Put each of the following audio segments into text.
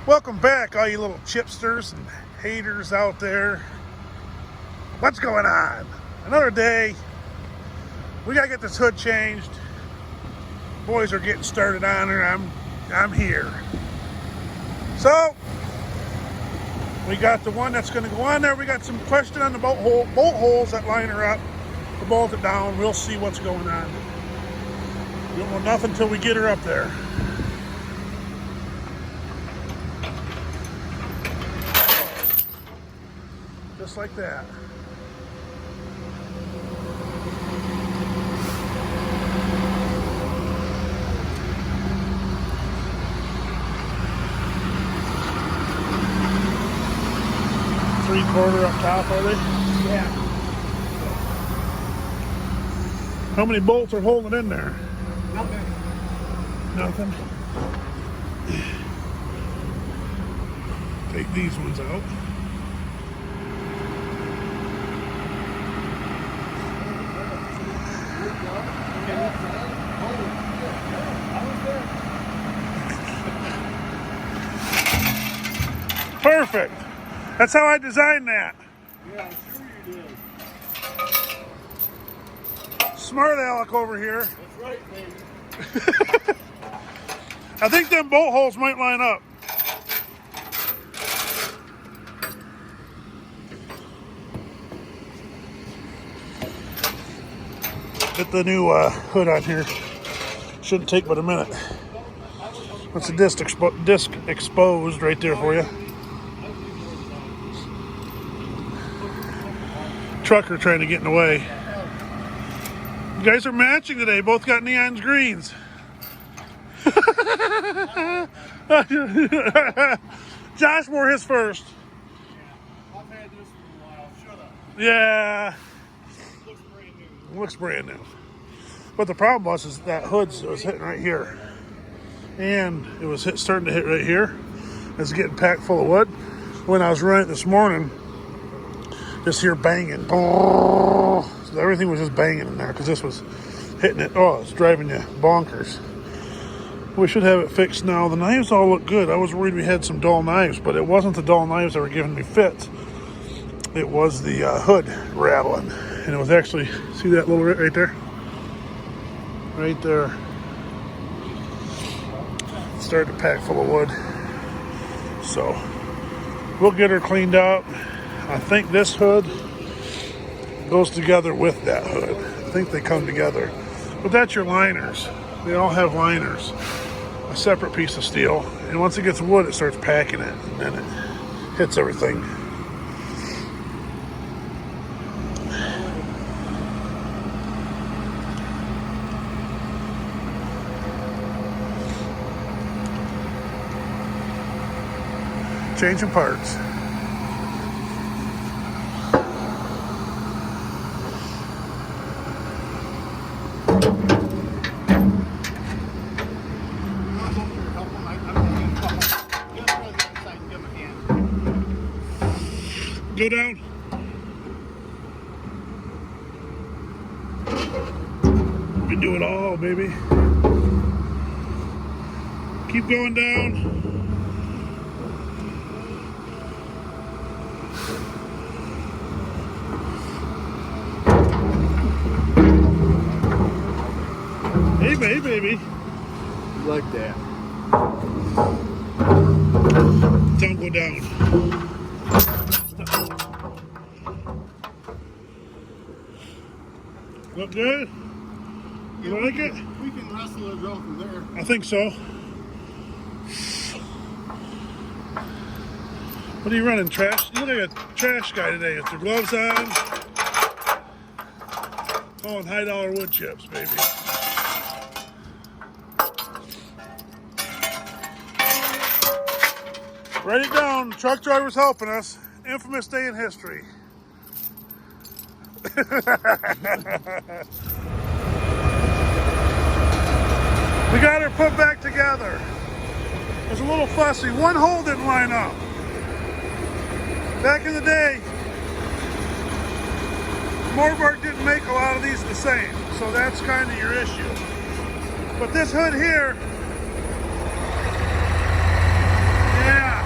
Welcome back, all you little chipsters and haters out there. What's going on? Another day. We gotta get this hood changed. Boys are getting started on it. I'm here. So we got the one that's gonna go on there. We got some question on the bolt holes that line her up to bolt it down. We'll see what's going on. We don't know nothing until we get her up there. Just like that. Three-quarter up top, are they? Yeah. How many bolts are holding in there? Nothing. Nothing. Take these ones out. Perfect. That's how I designed that. Yeah, I'm sure you did. Smart aleck over here. That's right, baby. I think them bolt holes might line up. Get the new hood on here. Shouldn't take but a minute. That's a disc exposed right there for you. Trucker trying to get in the way. You guys are matching today. Both got neon greens. Josh wore his first. I've had this for a while. Shut up. Yeah. Looks brand new. Looks brand new. But the problem was that hood was hitting right here. And it was starting to hit right here. It's getting packed full of wood. When I was running it this morning, just hear banging. So everything was just banging in there because this was hitting it. Oh, it's driving you bonkers. We should have it fixed now. The knives all look good. I was worried we had some dull knives, but it wasn't the dull knives that were giving me fits. It was the hood rattling. And it was actually, see that little right there? Right there. It started to pack full of wood. So we'll get her cleaned up. I think this hood goes together with that hood. I think they come together. But that's your liners. They all have liners. A separate piece of steel. And once it gets wood, it starts packing it. And then it hits everything. Changing parts. Go down. We do it all, baby. Keep going down. Hey, baby. Like that. Don't go down. Look good? You like it? We can wrestle it go from there. I think so. What are you running, trash? You look like a trash guy today with your gloves on. Oh, and high dollar wood chips, baby. Write it down. Truck driver's helping us. Infamous day in history. We got her put back together. It was a little fussy. One hole didn't line up. Back in the day, Morbark didn't make a lot of these the same, so that's kind of your issue. But this hood here, yeah,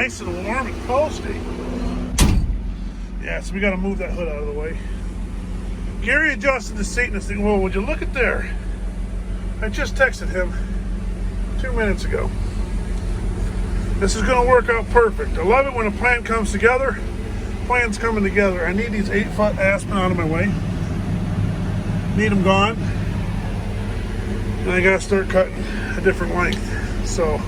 nice and warm and toasty. Yeah, so we got to move that hood out of the way. Gary adjusted the seat and this thing. Well, would you look at there? I just texted him 2 minutes ago. This is going to work out perfect. I love it when a plan comes together. Plan's coming together. I need these 8-foot aspen out of my way. Need them gone. And I got to start cutting a different length. So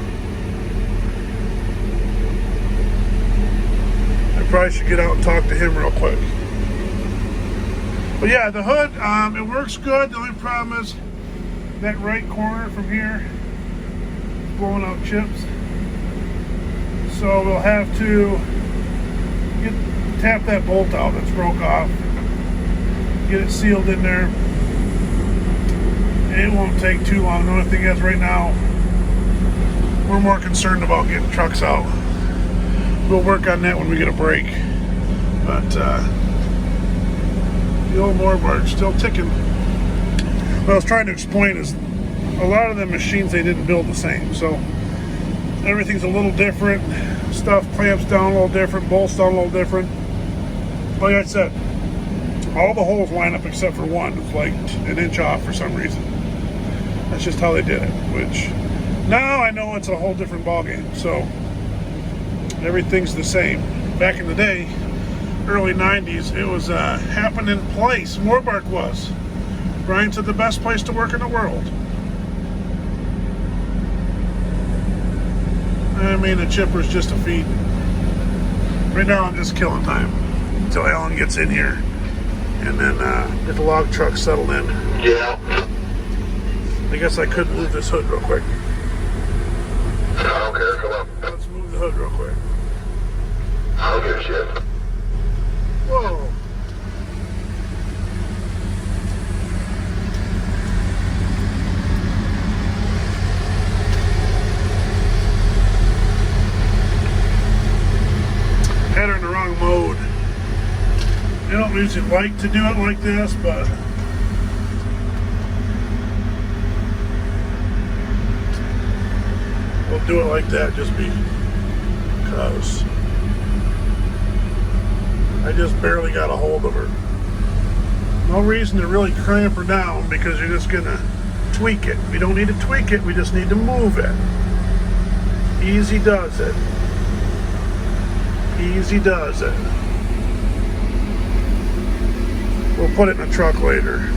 I probably should get out and talk to him real quick. But yeah, the hood, it works good. The only problem is that right corner from here is blowing out chips. So we'll have to tap that bolt out that's broke off, get it sealed in there. It won't take too long. The only thing is right now we're more concerned about getting trucks out. We'll work on that when we get a break. But the old motorboard's still ticking. What I was trying to explain is a lot of the machines, they didn't build the same. So everything's a little different. Stuff clamps down a little different, bolts down a little different. Like I said, all the holes line up except for one. It's like an inch off for some reason. That's just how they did it, which now I know it's a whole different ballgame. So everything's the same. Back in the day, early 90s, it was happening in place. Moorbark was. Brian said the best place to work in the world. I mean, the chipper's just a feed. Right now I'm just killing time until Alan gets in here and then get the log truck settled in. Yeah. I guess I could move this hood real quick. I don't care, come on. Let's move the hood real quick. I don't give a shit. Whoa. Had her in the wrong mode. I don't usually like to do it like this, but we'll do it like that just because I just barely got a hold of her. No reason to really cramp her down because you're just gonna tweak it. We don't need to tweak it, we just need to move it. Easy does it. Easy does it. We'll put it in a truck later.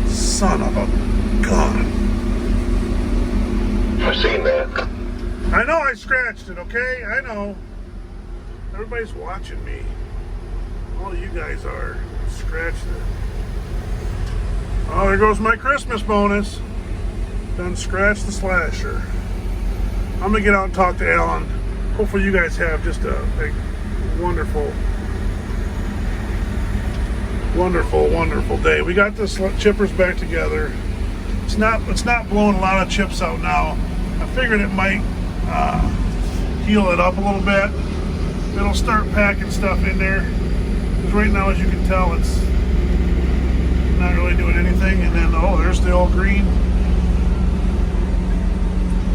Son of a gun. I've seen that. I know I scratched it, okay? I know. Everybody's watching me. All you guys are. Scratched it. Oh, there goes my Christmas bonus. Done scratched the slasher. I'm going to get out and talk to Alan. Hopefully you guys have just a wonderful, wonderful, wonderful day. We got the chippers back together. It's not blowing a lot of chips out now. I figured it might heal it up a little bit. It'll start packing stuff in there. Because right now, as you can tell, it's not really doing anything. And then, oh, there's the old green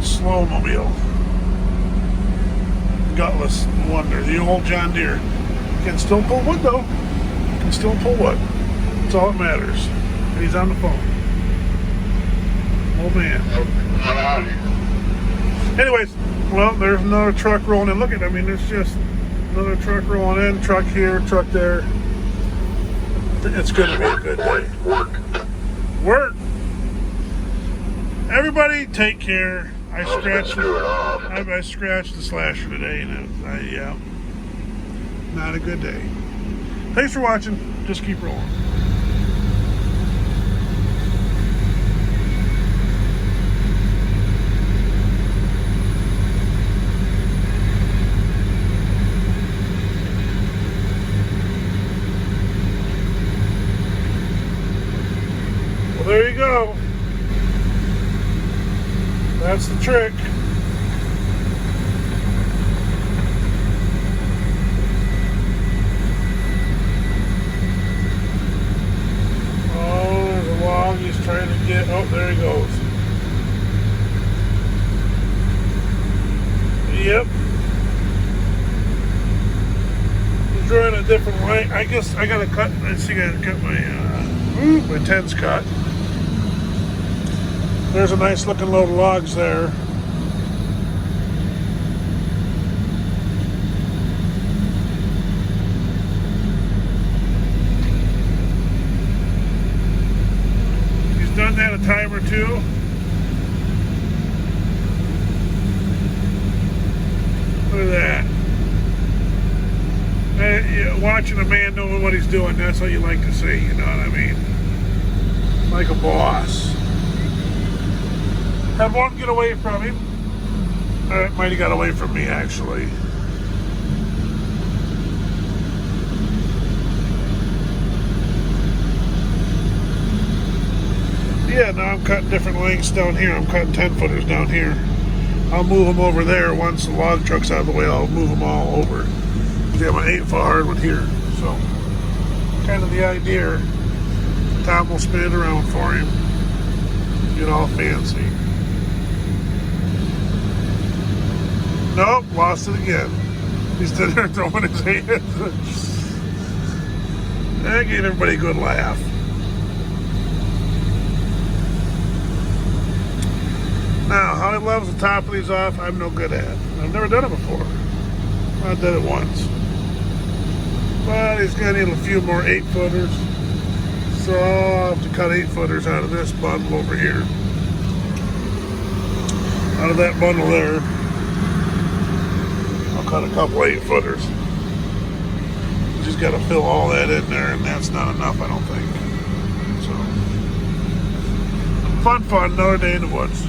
Slowmobile. Gutless wonder. The old John Deere. Can still pull wood, though. Can still pull wood. That's all that matters. And he's on the phone. Oh, man. Anyways, well, there's another truck rolling in. Look at it. I mean, it's just another truck rolling in. Truck here, truck there. It's going to be a good day. Work. Everybody, take care. I scratched the slasher today, and yeah, not a good day. Thanks for watching. Just keep rolling. Well, there you go. That's the trick. drawing a different way. I guess I gotta cut. I see, I gotta cut my tens cut. There's a nice looking load of logs there. He's done that a time or two. Look at that. Watching a man knowing what he's doing, that's what you like to see, you know what I mean? Like a boss. Had one get away from him. Might have got away from me, actually. Yeah, now I'm cutting different lengths down here. I'm cutting 10-footers down here. I'll move them over there once the log truck's out of the way. I'll move them all over. I got my 8-foot hardwood here, so kind of the idea. Tom will spin it around for him. Get all fancy. Nope, lost it again. He's stood there throwing his hands. That gave everybody a good laugh. Now, how he levels the top of these off, I'm no good at. I've never done it before. I did it once. But he's going to need a few more 8-footers. So I'll have to cut 8-footers out of this bundle over here. Out of that bundle there, I'll cut a couple 8-footers. Just got to fill all that in there, and that's not enough, I don't think. So, fun, another day in the woods.